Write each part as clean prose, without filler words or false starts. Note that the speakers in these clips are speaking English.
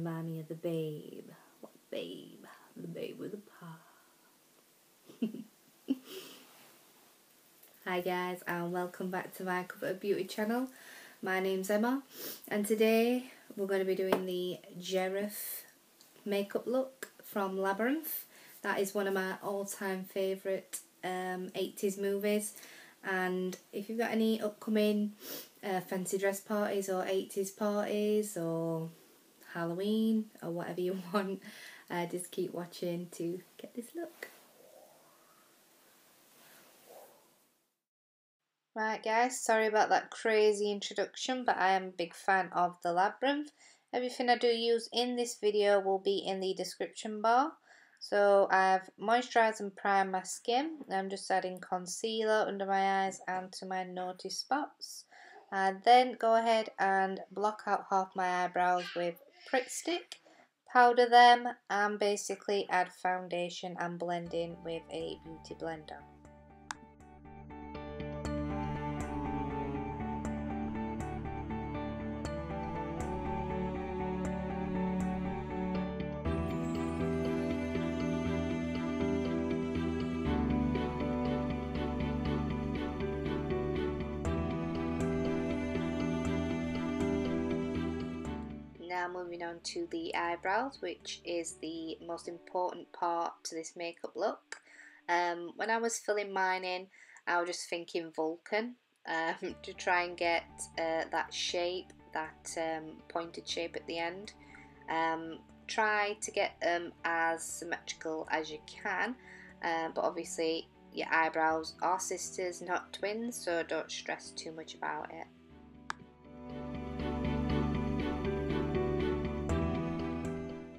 remind me of the babe. What babe? The babe with the paw. Hi guys, and welcome back to my Cover Beauty channel. My name's Emma, and today we're going to be doing the Jareth makeup look from Labyrinth. That is one of my all-time favourite 80s movies, and if you've got any upcoming fancy dress parties or 80s parties or Halloween or whatever you want, just keep watching to get this look. Right guys, sorry about that crazy introduction, but I am a big fan of the Labyrinth. Everything I do use in this video will be in the description bar. So I've moisturised and primed my skin. I'm just adding concealer under my eyes and to my naughty spots. Then go ahead and block out half my eyebrows with Prick Stick, powder them, and basically add foundation and blend in with a beauty blender. Now moving on to the eyebrows, which is the most important part to this makeup look. When I was filling mine in, I was just thinking Vulcan to try and get that shape, that pointed shape at the end. Try to get them as symmetrical as you can, but obviously your eyebrows are sisters, not twins, so don't stress too much about it.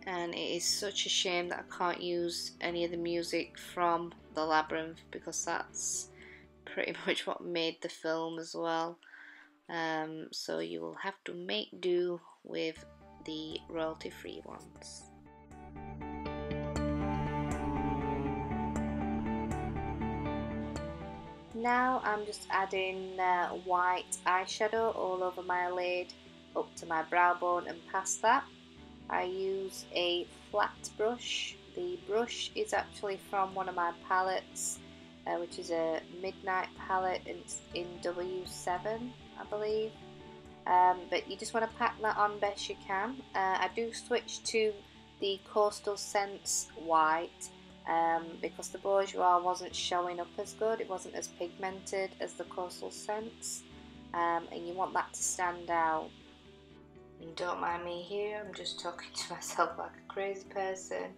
And it is such a shame that I can't use any of the music from the Labyrinth, because that's pretty much what made the film as well. So you will have to make do with the royalty free ones. Now I'm just adding white eyeshadow all over my lid up to my brow bone and past that. I use a flat brush. The brush is actually from one of my palettes, which is a Midnight palette. It's in W7, I believe. But you just want to pack that on best you can. I do switch to the Coastel Scents White because the Bourjois wasn't showing up as good. It wasn't as pigmented as the Coastel Scents, and you want that to stand out. And don't mind me here, I'm just talking to myself like a crazy person,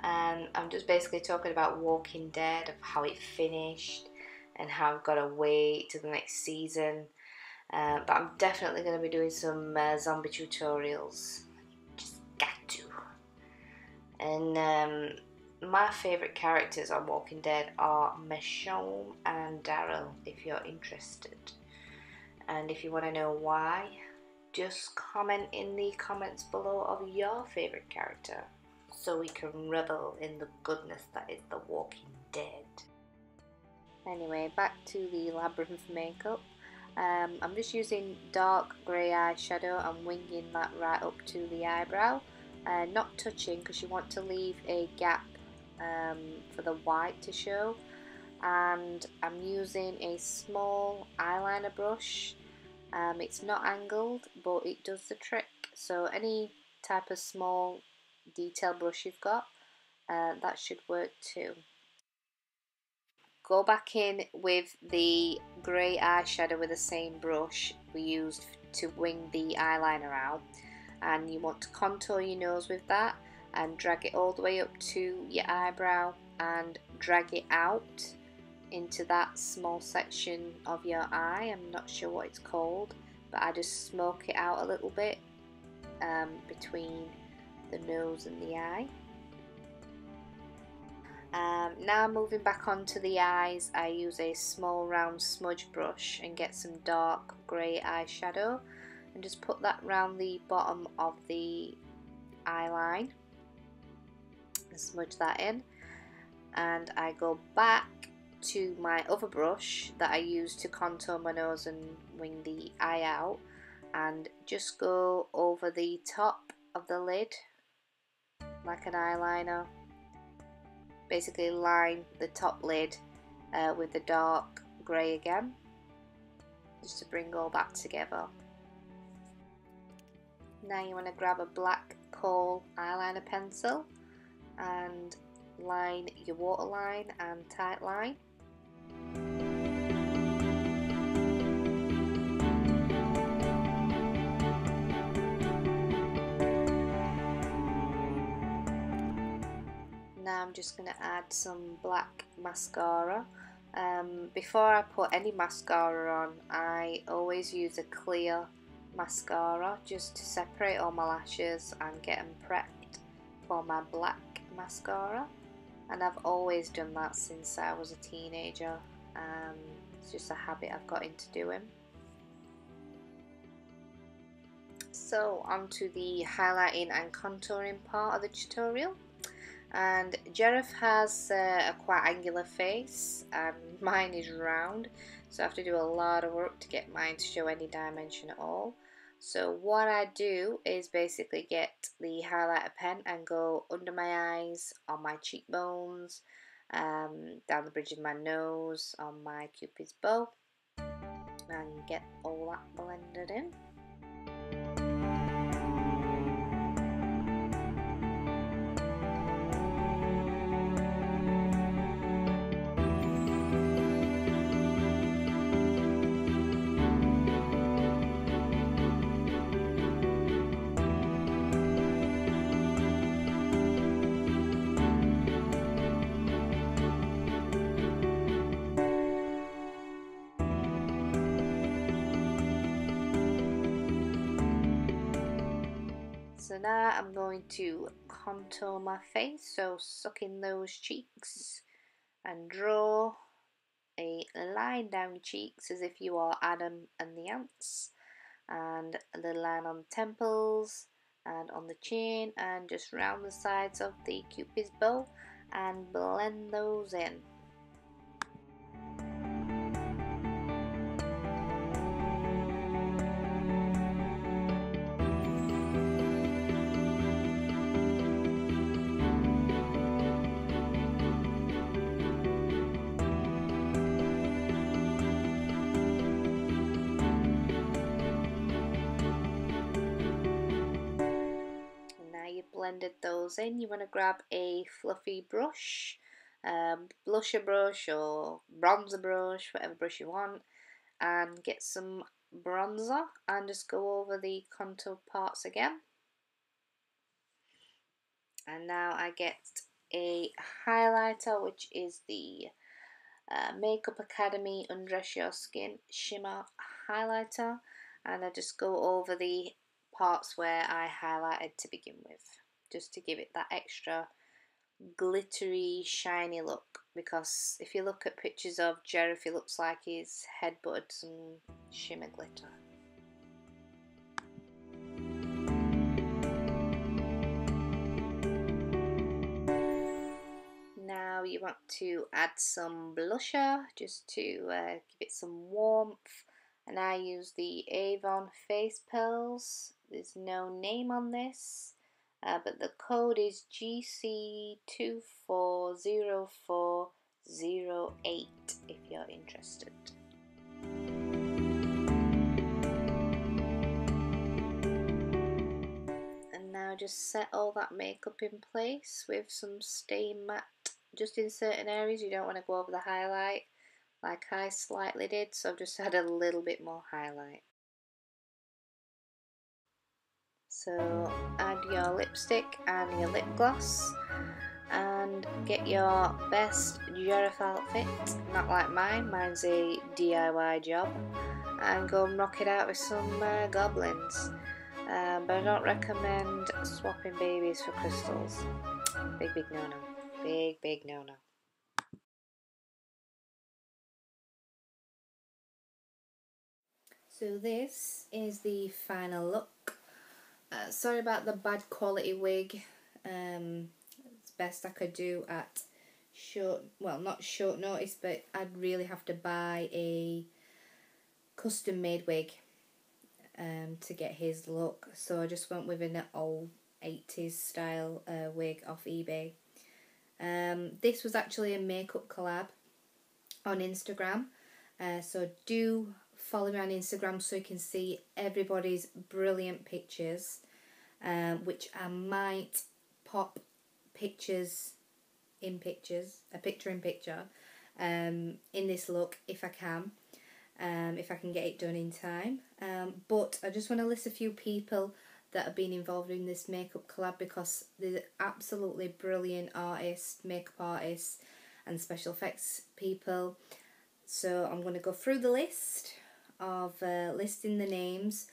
and I'm just basically talking about Walking Dead, of how it finished and how I've got to wait till the next season. But I'm definitely going to be doing some zombie tutorials, just got to. And my favourite characters on Walking Dead are Michonne and Daryl, if you're interested. And if you want to know why, just comment in the comments below of your favourite character, so we can revel in the goodness that is the Walking Dead. Anyway, back to the Labyrinth makeup. I'm just using dark grey eyeshadow and winging that right up to the eyebrow, not touching, because you want to leave a gap for the white to show. And I'm using a small eyeliner brush. It's not angled, but it does the trick. So any type of small detail brush you've got, that should work too. Go back in with the grey eyeshadow with the same brush we used to wing the eyeliner out, and you want to contour your nose with that and drag it all the way up to your eyebrow and drag it out into that small section of your eye. I'm not sure what it's called, but I just smoke it out a little bit between the nose and the eye. Now moving back onto the eyes, I use a small round smudge brush and get some dark grey eyeshadow and just put that round the bottom of the eye line and smudge that in. And I go back to my other brush that I use to contour my nose and wing the eye out, and just go over the top of the lid like an eyeliner. Basically line the top lid with the dark grey again, just to bring all that together. Now you want to grab a black Khol eyeliner pencil and line your waterline and tight line. Now I'm just going to add some black mascara. Before I put any mascara on, I always use a clear mascara just to separate all my lashes and get them prepped for my black mascara, and I've always done that since I was a teenager. It's just a habit I've got into doing. So on to the highlighting and contouring part of the tutorial. And Jareth has a quite angular face and mine is round, so I have to do a lot of work to get mine to show any dimension at all. So what I do is basically get the highlighter pen and go under my eyes, on my cheekbones, down the bridge of my nose, on my cupid's bow, and get all that blended in. So now I'm going to contour my face, so suck in those cheeks and draw a line down your cheeks as if you are Adam and the ants, and a little line on the temples and on the chin, and just round the sides of the cupid's bow and blend those in. Blended those in, you want to grab a fluffy brush, blusher brush or bronzer brush, whatever brush you want, and get some bronzer and just go over the contour parts again. And now I get a highlighter, which is the Makeup Academy Undress Your Skin Shimmer Highlighter, and I just go over the parts where I highlighted to begin with, just to give it that extra glittery, shiny look, because if you look at pictures of Jareth, he looks like he's headbutted some shimmer glitter. Now you want to add some blusher just to give it some warmth, and I use the Avon face pearls. There's no name on this, but the code is GC240408 if you're interested. And now just set all that makeup in place with some Stay Matte just in certain areas. You don't want to go over the highlight like I slightly did, so I've just had a little bit more highlight. So add your lipstick and your lip gloss and get your best Jareth outfit, not like mine, mine's a DIY job, and go and rock it out with some goblins. But I don't recommend swapping babies for crystals. Big no-no. Big no-no. So this is the final look. Sorry about the bad quality wig. It's best I could do at not short notice, but I'd really have to buy a custom made wig to get his look. So I just went with an old 80s style wig off eBay. This was actually a makeup collab on Instagram, so do follow me on Instagram so you can see everybody's brilliant pictures, which I might pop pictures in pictures, a picture in picture, in this look if I can get it done in time. But I just want to list a few people that have been involved in this makeup collab, because they're absolutely brilliant artists, makeup artists and special effects people. So I'm going to go through the list of listing the names.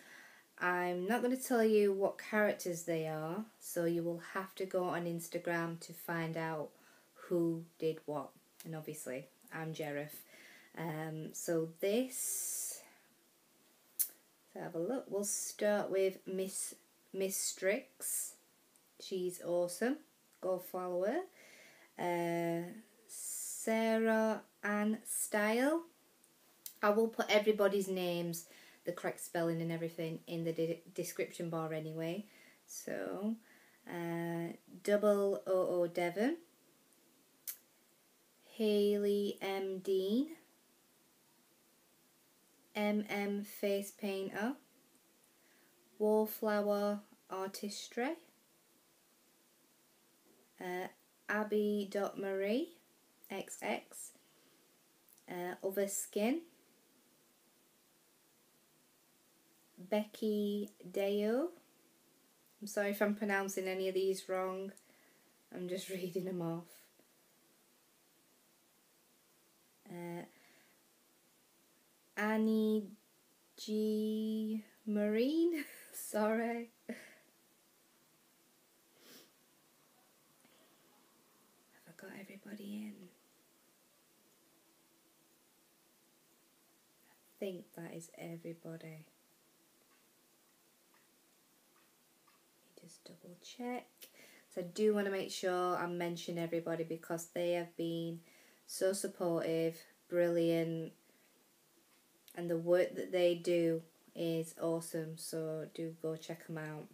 I'm not going to tell you what characters they are, so you will have to go on Instagram to find out who did what. And obviously I'm Jareth. So let's have a look. We'll start with Miss Strix. She's awesome. Go follow her. Sarah Ann Style. I will put everybody's names, the correct spelling and everything, in the description bar anyway. So, Double OO Devon. Hayley M. Dean. MM Face Painter. Wallflower Artistry. Abby.Marie XX. Other Skin. Becky Deo. I'm sorry if I'm pronouncing any of these wrong. I'm just reading them off. Annie G. Marine. Sorry. Have I got everybody in? I think that is everybody. Just double check. So I do want to make sure I mention everybody, because they have been so supportive, brilliant, and the work that they do is awesome, so do go check them out.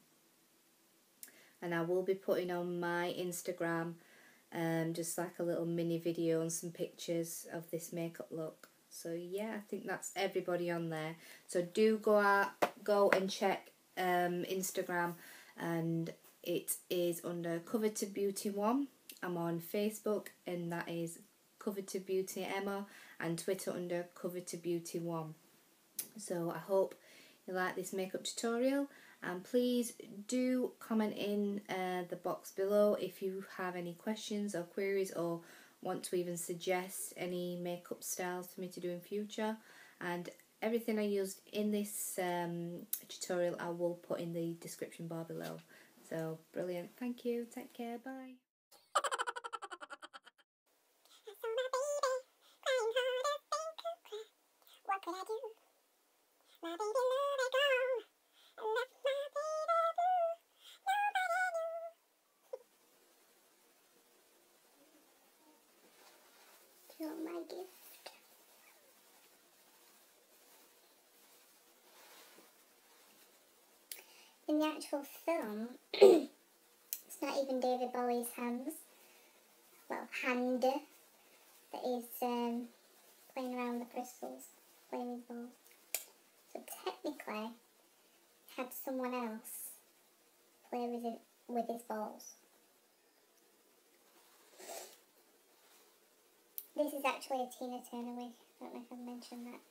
And I will be putting on my Instagram just like a little mini video and some pictures of this makeup look. So yeah, I think that's everybody on there. So do go and check Instagram, and it is under Covered to Beauty 1. I'm on Facebook, and that is Covered to Beauty Emma, and Twitter under Covered to Beauty 1. So I hope you like this makeup tutorial, and please do comment in the box below if you have any questions or queries, or want to even suggest any makeup styles for me to do in future. And everything I used in this tutorial I will put in the description bar below. So brilliant, thank you, take care, bye. What could I do? My baby let me go. And left my baby blue. Nobody knew. You're my gift. In the actual film, it's not even David Bowie's hand that is playing around with the crystals, playing with balls. So technically, had someone else play with his balls. This is actually a Tina Turner wig. I don't know if I've mentioned that.